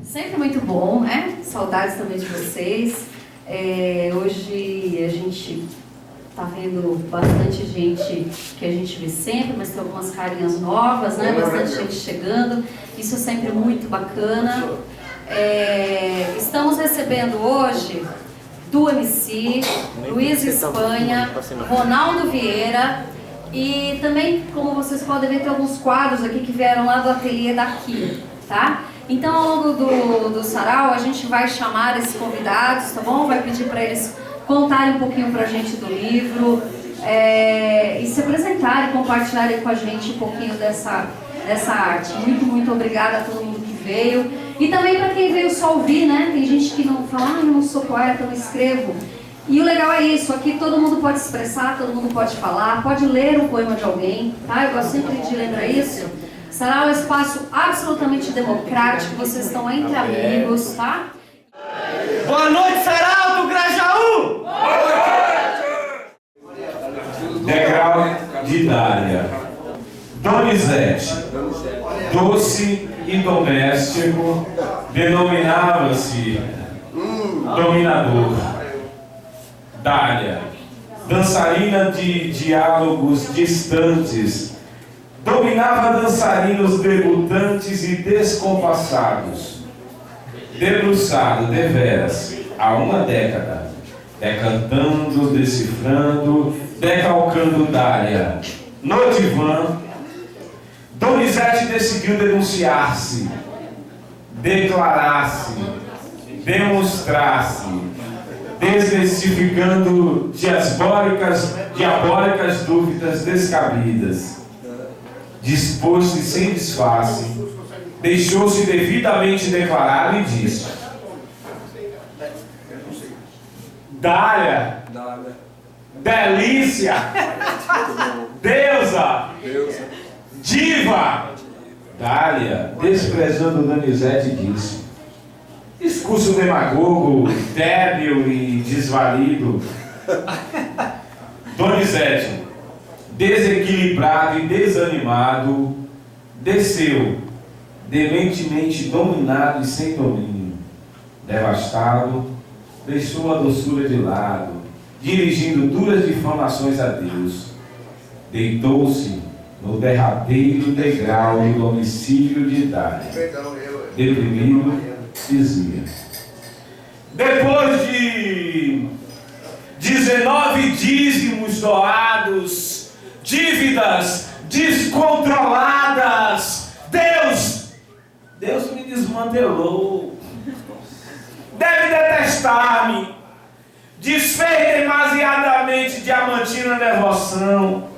Sempre muito bom, né? Saudades também de vocês. Hoje a gente tá vendo bastante gente que a gente vê sempre, mas tem algumas carinhas novas, né? Bastante gente chegando. Isso é sempre muito bacana. Estamos recebendo hoje do MC, Luiz Espanha, Ronaldo Vieira e também, como vocês podem ver, tem alguns quadros aqui que vieram lá do ateliê daqui, tá? Então, ao longo do sarau, a gente vai chamar esses convidados, tá bom? Vai pedir para eles contarem um pouquinho pra gente do livro e se apresentarem, compartilharem com a gente um pouquinho dessa arte. Muito, muito obrigada a todo mundo que veio. E também para quem veio só ouvir, né? Tem gente que não fala, eu não sou poeta, eu não escrevo. E o legal é isso, aqui todo mundo pode expressar, todo mundo pode falar, pode ler um poema de alguém, tá? Eu gosto sempre de lembrar isso. Será um espaço absolutamente democrático, vocês estão entre amigos, tá? Boa noite, Sarau do Grajaú! Degrau de Dália. Donizete, doce e doméstico, denominava-se dominador. Dália, dançarina de diálogos distantes, dominava dançarinos debutantes e descompassados. Debruçado deveras há uma década, decantando, decifrando, decalcando Dália. No divã, Donizete decidiu denunciar-se, declarar-se, demonstrar-se, desmistificando diabólicas dúvidas descabidas. Disposto e sem disfarce, deixou-se devidamente declarar e disse: Dália, delícia, deusa, diva. Dália, desprezando Donizete, disse: discurso demagogo, débil e desvalido. Donizete, desequilibrado e desanimado, desceu, dementemente dominado e sem domínio. Devastado, deixou a doçura de lado, dirigindo duras difamações a Deus. Deitou-se no derradeiro degrau do domicílio de Dália. Deprimido, dizia: depois de 19 dízimos doados, dívidas descontroladas, Deus me desmantelou. Deve detestar-me. Desfez demasiadamente diamantina devoção.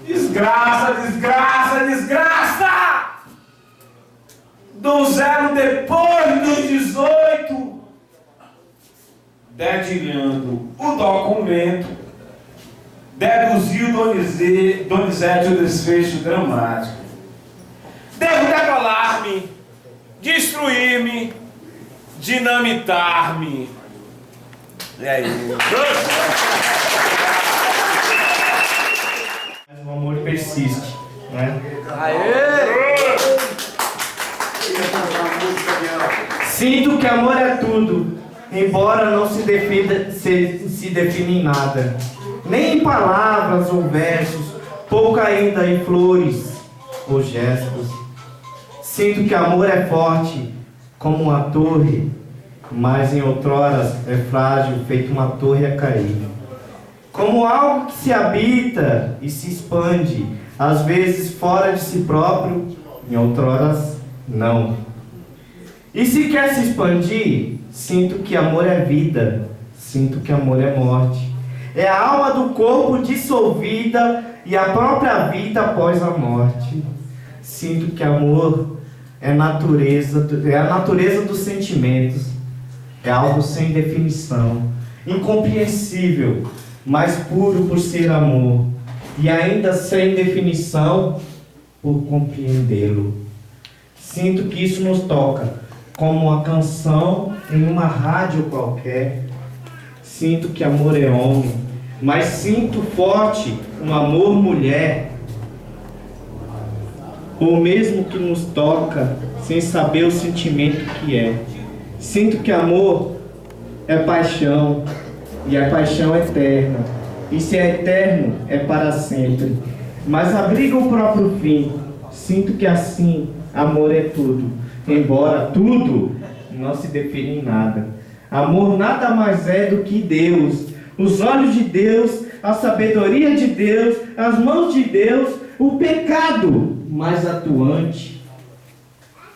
Desgraça, desgraça, desgraça! Donzelo depois dos 18, dedilhando o documento, deduziu Donizete o desfecho dramático. Devo degolar-me, destruir-me, dinamitar-me. E aí? Mas o amor persiste, né? Aê! Sinto que amor é tudo, embora não se define em nada, nem em palavras ou versos, pouco ainda em flores ou gestos. Sinto que amor é forte como uma torre, mas em outroras é frágil, feito uma torre a cair. Como algo que se habita e se expande, às vezes fora de si próprio, em outroras não. E se quer se expandir, sinto que amor é vida, sinto que amor é morte. É a alma do corpo dissolvida e a própria vida após a morte. Sinto que amor é a natureza dos sentimentos. É algo sem definição, incompreensível, mas puro por ser amor, e ainda sem definição por compreendê-lo. Sinto que isso nos toca, como uma canção em uma rádio qualquer. Sinto que amor é homem, mas sinto forte um amor mulher. ou mesmo que nos toca, sem saber o sentimento que é. Sinto que amor é paixão, e a paixão é eterna, e se é eterno, é para sempre. Mas abriga o próprio fim. Sinto que assim, amor é tudo, embora tudo não se define em nada. Amor nada mais é do que Deus, os olhos de Deus, a sabedoria de Deus, as mãos de Deus, o pecado mais atuante,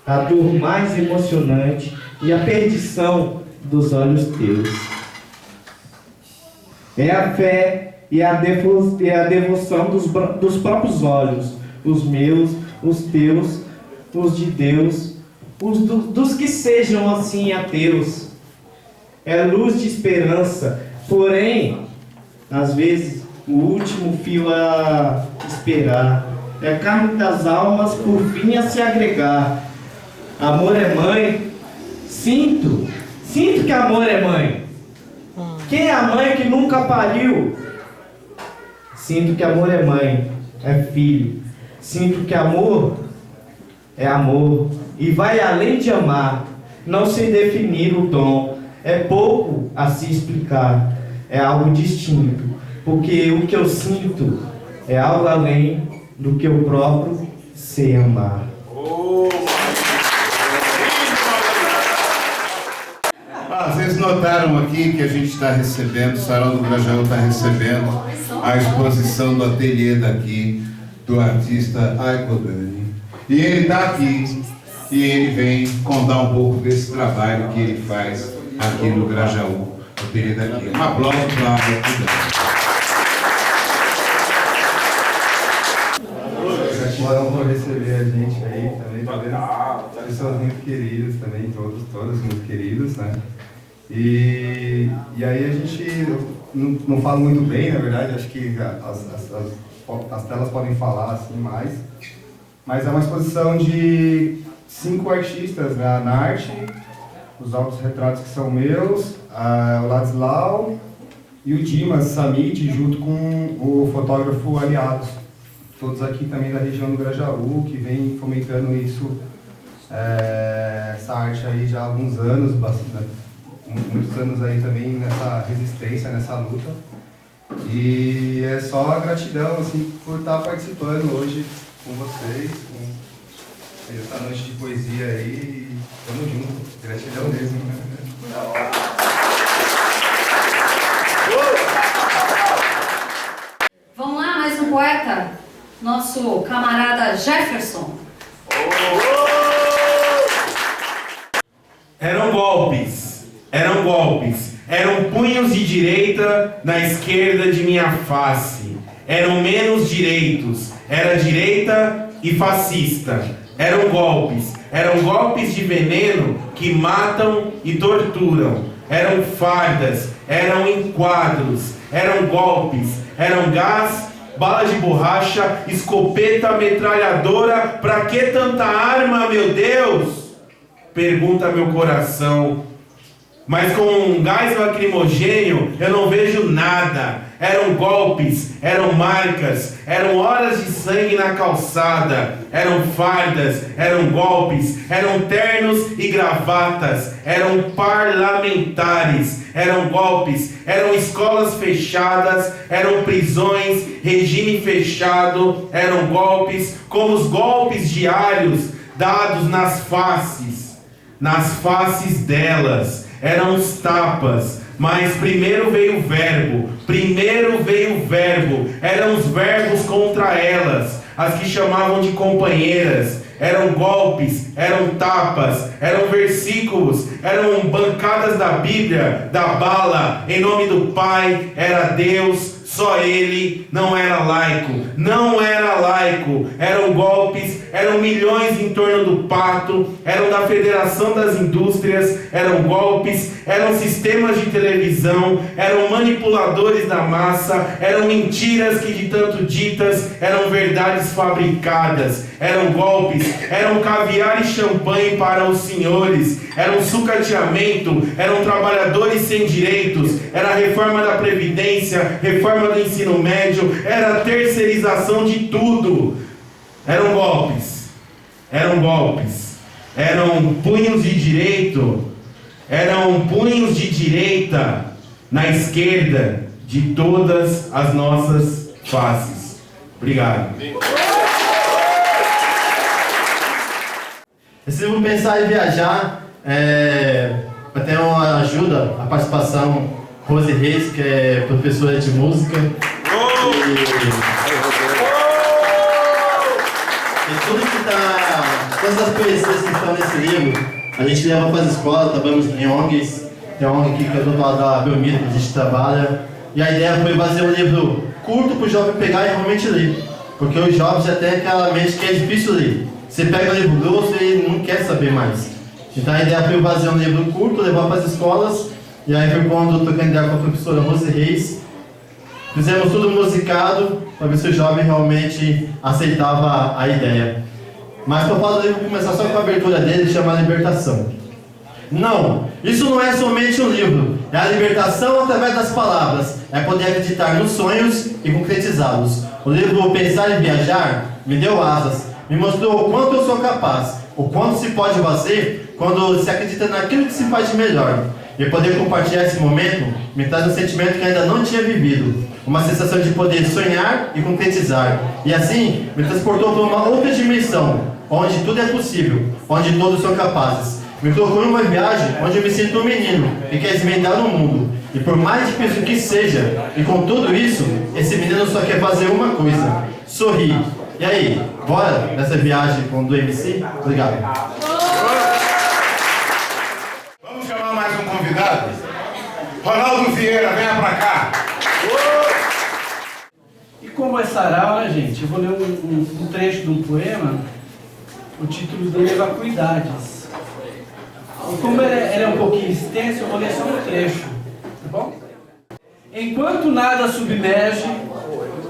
a dor mais emocionante e a perdição dos olhos teus. É a fé e a devoção dos próprios olhos, os meus, os teus, os de Deus, dos que sejam assim ateus. É luz de esperança, porém, às vezes, o último fio a esperar. É a carne das almas por fim a se agregar. Amor é mãe. Sinto que amor é mãe. Quem é a mãe que nunca pariu? Sinto que amor é mãe, é filho. Sinto que amor é amor e vai além de amar. Não sei definir o dom, é pouco a se explicar, é algo distinto, porque o que eu sinto é algo além do que eu próprio sei amar. Vocês notaram aqui que a gente está recebendo, o Salão do Grajaú está recebendo a exposição do ateliê daqui, do artista Aicodani. E ele está aqui, e ele vem contar um pouco desse trabalho que ele faz aqui no Grajaú, o ateliê daqui. Um aplauso para Aicodani. Moram por receber a gente aí também, pessoas muito queridas também, todos muito queridos, né? E aí a gente não fala muito bem, na verdade, acho que as telas podem falar assim mais, mas é uma exposição de 5 artistas, né? Na arte, os autorretratos que são meus, o Ladislau e o Dimas Samit, junto com o fotógrafo Aliados. Todos aqui também da região do Grajaú, que vem fomentando isso, essa arte aí já há alguns anos, muitos anos aí também nessa resistência, nessa luta. E é só gratidão assim, por estar participando hoje com vocês, com essa noite de poesia aí, e tamo junto, gratidão mesmo. Vamos lá, mais um poeta, nosso camarada Jefferson. Eram golpes, eram punhos de direita na esquerda de minha face, eram menos direitos, era direita e fascista, eram golpes de veneno que matam e torturam, eram fardas, eram enquadros, eram golpes, eram gás, bala de borracha, escopeta, metralhadora, pra que tanta arma, meu Deus? Pergunta meu coração. Mas com um gás lacrimogênio eu não vejo nada. Eram golpes, eram marcas, eram horas de sangue na calçada, eram fardas, eram golpes, eram ternos e gravatas, eram parlamentares, eram golpes, eram escolas fechadas, eram prisões, regime fechado, eram golpes, como os golpes diários dados nas faces delas. Eram os tapas, mas primeiro veio o verbo, eram os verbos contra elas, as que chamavam de companheiras, eram golpes, eram tapas, eram versículos, eram bancadas da Bíblia, da bala, em nome do Pai, era Deus, só Ele, não era laico, eram golpes, eram milhões em torno do pato, eram da Federação das Indústrias, eram golpes, eram sistemas de televisão, eram manipuladores da massa, eram mentiras que de tanto ditas, eram verdades fabricadas, eram golpes, eram caviar e champanhe para os senhores, eram sucateamento, eram trabalhadores sem direitos, era a reforma da Previdência, reforma do ensino médio, era a terceirização de tudo. Eram golpes, eram golpes, eram punhos de direita na esquerda de todas as nossas faces. Obrigado. Esse livro Pensar e Viajar vai ter uma ajuda, a participação Rose Reis, que é professora de música. E tudo que todas as poesias que estão nesse livro, a gente leva para as escolas, trabalhamos em ONGs, tem a ONG aqui que é do lado da Belmiro, que a gente trabalha. E a ideia foi fazer um livro curto para o jovem pegar e realmente ler. Porque os jovens já têm aquela mente que é difícil ler. Você pega um livro grosso e ele não quer saber mais. Então a ideia foi fazer um livro curto, levar para as escolas. E aí foi quando eu trocando ideia com a professora Rose Reis. Fizemos tudo musicado para ver se o jovem realmente aceitava a ideia. Mas para falar do livro, começar só com a abertura dele, chama Libertação. Não, isso não é somente um livro, é a libertação através das palavras, é poder acreditar nos sonhos e concretizá-los. O livro Pensar e Viajar me deu asas, me mostrou o quanto eu sou capaz, o quanto se pode fazer quando se acredita naquilo que se faz de melhor. E poder compartilhar esse momento me traz um sentimento que ainda não tinha vivido, uma sensação de poder sonhar e concretizar. E assim, me transportou para uma outra dimensão, onde tudo é possível, onde todos são capazes. Me colocou em uma viagem onde eu me sinto um menino e quer desvendar o mundo. E por mais difícil que seja, e com tudo isso, esse menino só quer fazer uma coisa: sorrir. E aí, bora nessa viagem com o do MC? Obrigado. Vamos chamar mais um convidado? Ronaldo Vieira, venha pra cá. E como é sarau, né, gente? Eu vou ler um trecho de um poema. O título dele é Vacuidades. E como ele é um pouquinho extenso, eu vou ler só um trecho, tá bom? Enquanto nada submerge,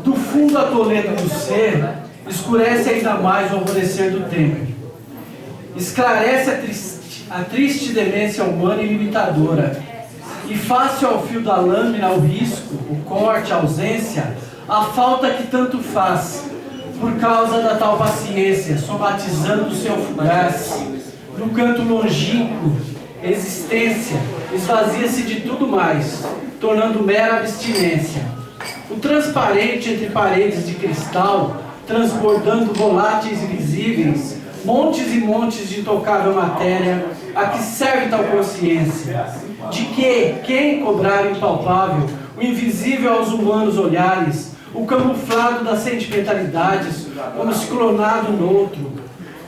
do fundo atoledo do ser, escurece ainda mais o alvorecer do tempo. Esclarece a triste demência humana e limitadora. E fácil ao fio da lâmina o risco, o corte, a ausência, a falta que tanto faz, por causa da tal paciência, somatizando o seu fugaz. No canto longínquo, existência esvazia-se de tudo mais, tornando mera abstinência. O transparente entre paredes de cristal, transbordando voláteis e visíveis, montes e montes de intocável matéria, a que serve tal consciência? De que, quem cobrar o impalpável, o invisível aos humanos olhares, o camuflado das sentimentalidades, como se clonado no outro,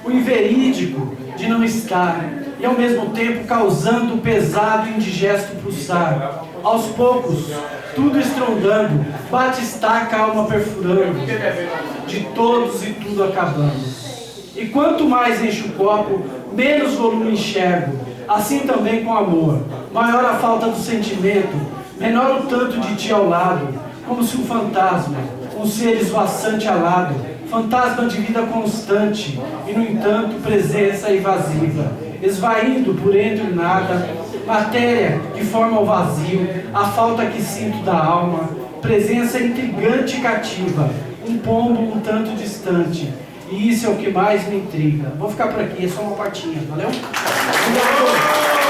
o inverídico de não estar, e ao mesmo tempo causando o pesado e indigesto pulsar. Aos poucos, tudo estrondando, bate-estaca a alma perfurando, de todos e tudo acabando. E quanto mais enche o copo, menos volume enxergo, assim também com amor. Maior a falta do sentimento, menor o tanto de ti ao lado, como se um fantasma, um ser esvoaçante alado, fantasma de vida constante, e no entanto presença evasiva, esvaindo por entre o nada, matéria que forma o vazio, a falta que sinto da alma, presença intrigante e cativa, um pombo um tanto distante, e isso é o que mais me intriga. Vou ficar por aqui, é só uma partinha, valeu? Obrigado.